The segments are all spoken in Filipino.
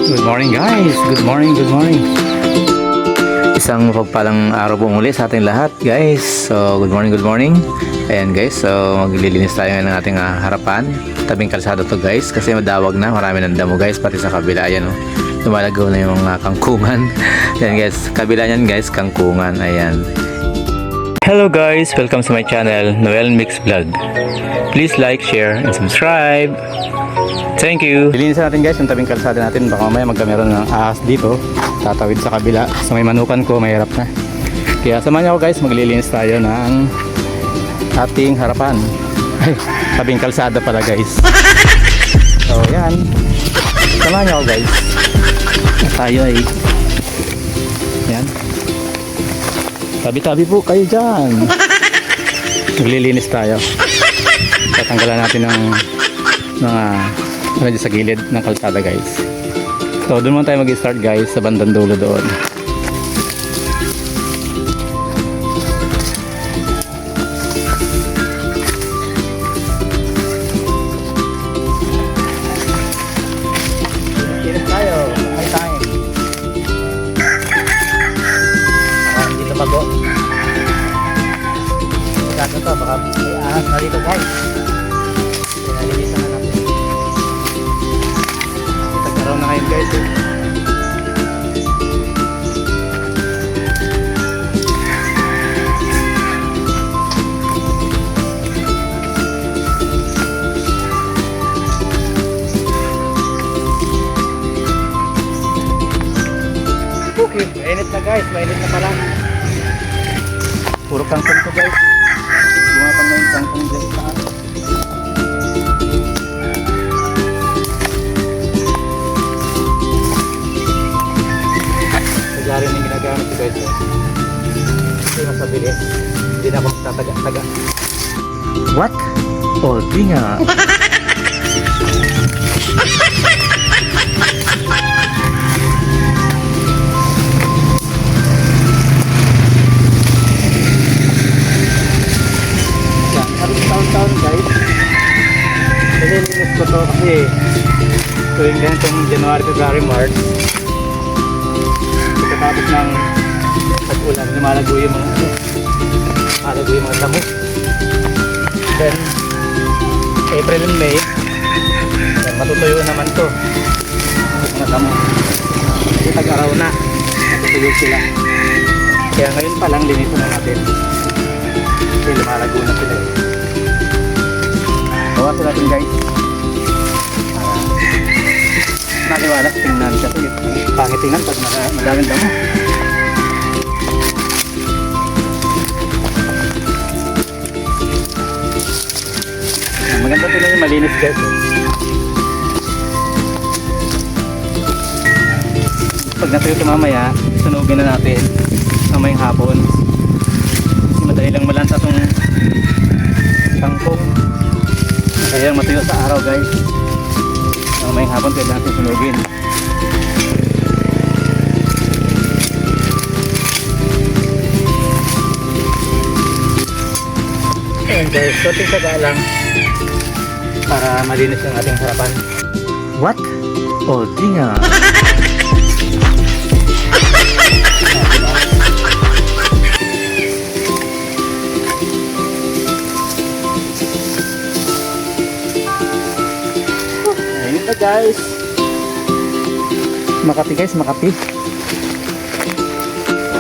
Good morning guys, good morning, good morning. Isang mapagpalang araw po muli sa ating lahat guys. So good morning, good morning. Ayan guys, so maglilinis tayo ng ating harapan. Tabing kalsada to guys kasi madawag na, marami ng damo guys. Pati sa kabila, ayan lumalagaw na yung mga kangkungan. Ayan guys, kabila nyan guys, kangkungan, ayan. Hello guys, welcome to my channel, Noel Mix Vlog. Please like, share, and subscribe. Thank you. Lilinisan natin guys yung tabing kalsada natin. Baka mamaya magkameron ng ahas dito. Tatawid sa kabila. So may manukan ko, mahirap na. Kaya samahan niyo ako guys, maglilinis tayo ng ating harapan. Ay, tabing kalsada pala guys. So yan. Samahan niyo ako guys. Tayo ay yan. Tabi-tabi po kayo dyan. Maglilinis tayo. Tatanggalan natin ng mga ano sa gilid ng kalsada guys. So doon muna tayo mag-start guys, sa bandang dulo doon. Kinis tayo, may time. Hindi lumago. Magkano to, baka may ahas na dito guys. Pinalinisan na natin. Araw na ngayon guys eh. Okay, mainit na guys, mainit na pala. Puro kangkong to guys. Bumapang na yung kangkong dyan sa rin yung ginagamit ko guys. Kasi mas mabilis. Hindi na ako tataga-taga. What? Oh, di nga. Halos taon-taon guys. Nililinis ko to kasi tuwing ganitong January, February, March. Tapos ng pag-ulan, lumalago yung mga damo. Then April and May, then matutuyo naman to yung mga damo. Kasi tag-araw na, matutuyo sila. Kaya ngayon pa lang linisan na natin kasi lumalago na sila. Bawasan natin guys. Naliwalas tingnan kasi pangit tingnan pag madaming damo. Maganda tingnan yung malinis guys. Pag natuyo ito mamaya, sunugin na natin mamayang hapon. Kasi madali lang malanta itong kangkong. Kaya matuyo sa araw guys. Mamayang hapon pwede natin sunugin. Ayan guys, konting saga lang para malinis yung ating harapan. What? Oh, di nga. Ayun na guys. Makati guys, Makati.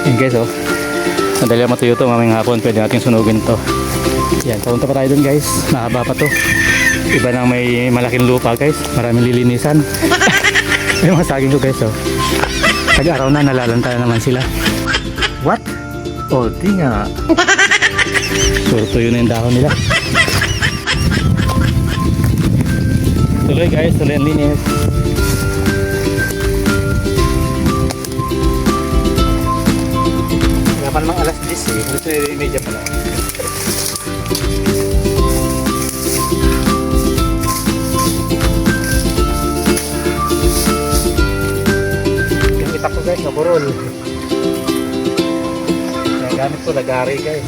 Ayan guys oh. Madali lang matuyo ito mamayang hapon, pwede natin sunugin ito. Yan, papunta pa tayo dun guys. Mahaba pa to. Iba nang may malaking lupa guys. Maraming lilinisan. Yung mga saging ko guys oh. Tag-araw na, nalalanta na naman sila. What? Oh, di nga. Puro tuyo na yung dahon nila. Tuloy guys, tuloy ang linis. Wala pa namang alas 10 eh. Gusto na yung media pala. Ko guys, naburol. Gamit ko lagari guys.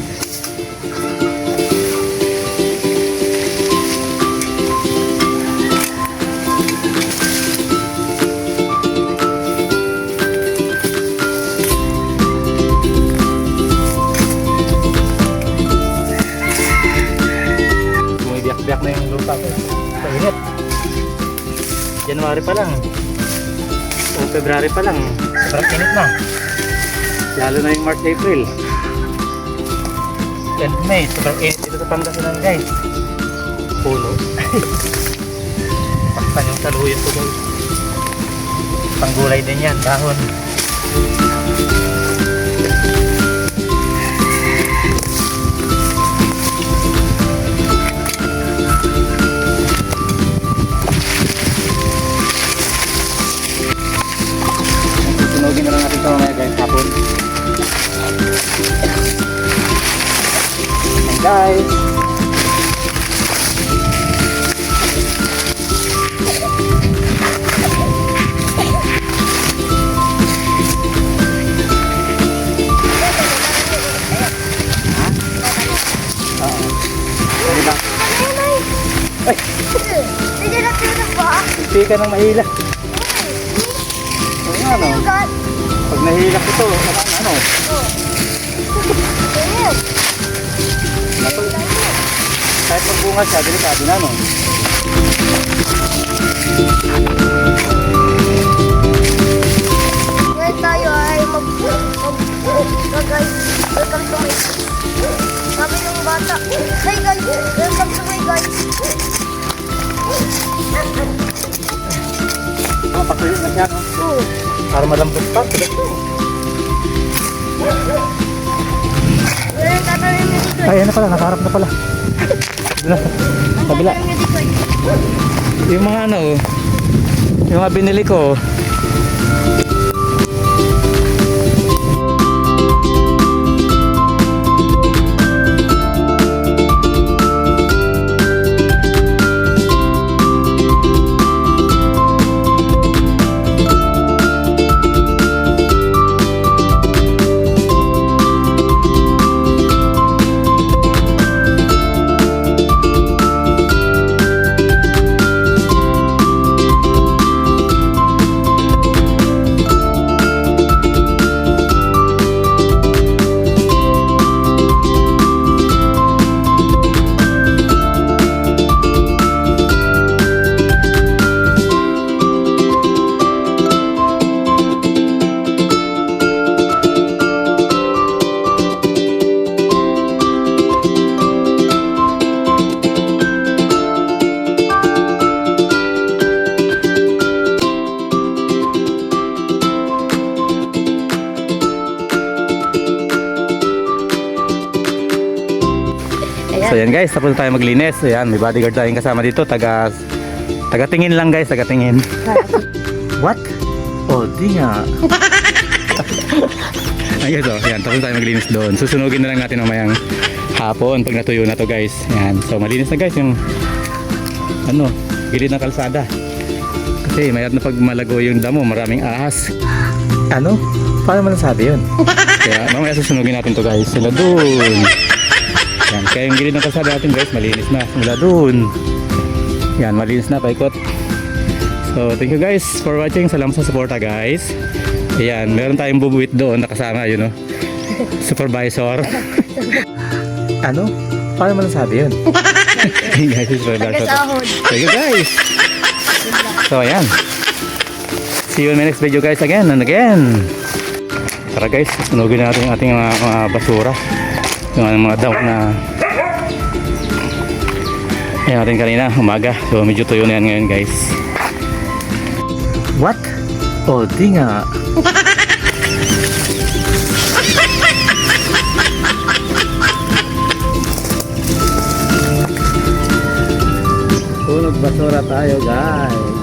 January pa lang. O February pa lang. Sobrang init na. Lalo na yung March, April. And May, sobrang init dito sa Pangasinan guys. Puno. Pakpan yung saluyot ko guys. Panggulay din yan, dahon. Sunugin na lang natin ito mamaya guys, hapon. And guys, ay! Hindi ka ng mahila. Oo nga no. Pag nahilak ito, ano? Kahit magbunga siya, delikado na no. Ngayon tayo ay guys, welcome to my sabi ng bata, hey guys, welcome to my guys. Patuloy na siya no. Para malambot pa. Ngayon tatanungin niyo dito. Ay, ano pala, nakaharap na pala. Kabila. Tatanungin niyo dito. Yung mga ano, yung mga binili ko. So yan guys, tapos na tayo maglinis. Ayan, may bodyguard tayong kasama dito. Taga-tingin lang guys, taga-tingin. What? Oh, di nga. Ayun so, yan, tapos na tayo maglinis doon. Susunugin na lang natin mamayang hapon pag natuyo na to guys. Yan, so malinis na guys yung ano, gilid ng kalsada. Kasi mayroon na pag malago yung damo, maraming ahas. Ano? Paano mo nasabi yun? Kaya mamaya susunugin natin to guys. Sila doon. Yan, kaya yung gilid ng kalsada natin guys, malinis na. Mula doon. Yan, malinis na, paikot. So, thank you guys for watching. Salamat sa suporta guys. Ayan, meron tayong bubuwit doon, nakasama, yun, no? Supervisor. Ano? Paano mo nasabi yun? Guys, supervisor. Thank you guys. So, ayan. See you in my next video guys again and again. Tara guys, sunugin natin yung ating mga basura. Yung mga daw na yan natin kanina umaga. So medyo tuyo na yan ngayon guys. What? Oh di nga. Sunog basura tayo guys.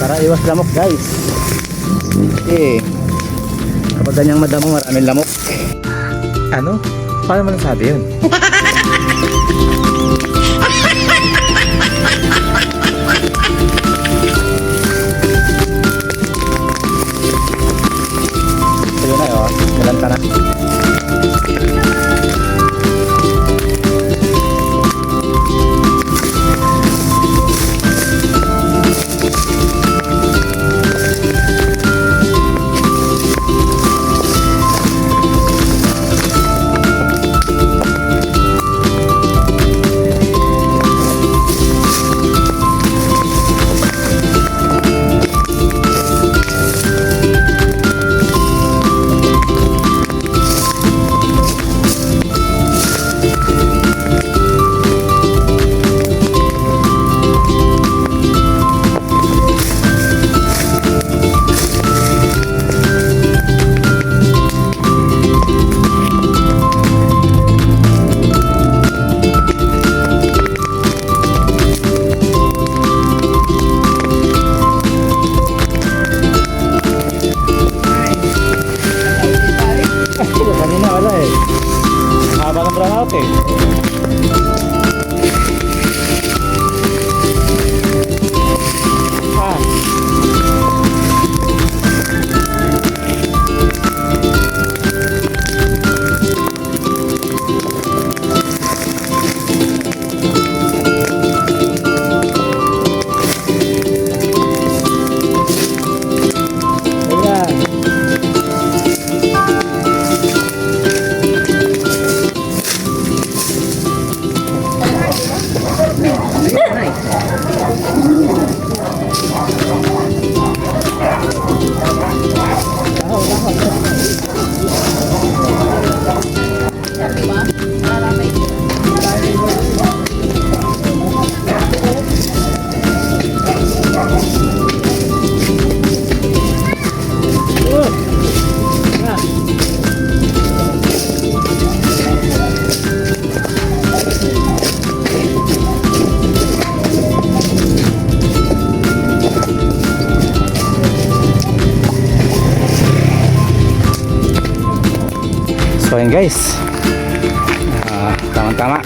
Para iwas lamok guys. Kapag ganyang madamo maraming lamok. Ano? Paano mo nasabi yun? Ayun na yun. Galan ka na. Kanina wala eh. Haba ng brownout eh. Ah. Ayan. So yun guys, tama-tama,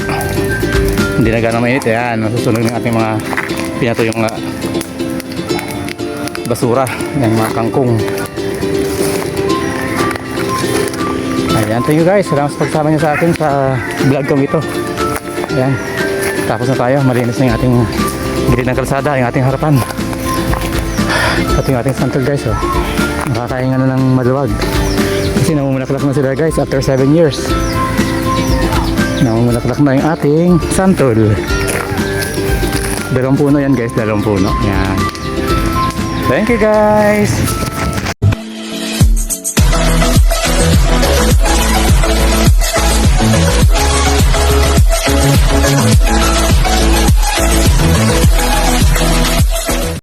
hindi na gano'ng mainit. Ayan, nasusunog ng ating mga pinatuyong basura, yan mga kangkong. Ayan, thank you guys, salamat sa pagsama nyo sa akin sa vlog kong ito. Ayan, tapos na tayo, malinis na yung ating gilid ng kalsada, yung ating harapan at yung ating santol guys. Oh, nakakainga na ng maluwag kasi namumulaklak na sila guys after 7 years. Namumulaklak na yung ating santol. 2 puno yan guys, 2 puno. Yan. Thank you guys.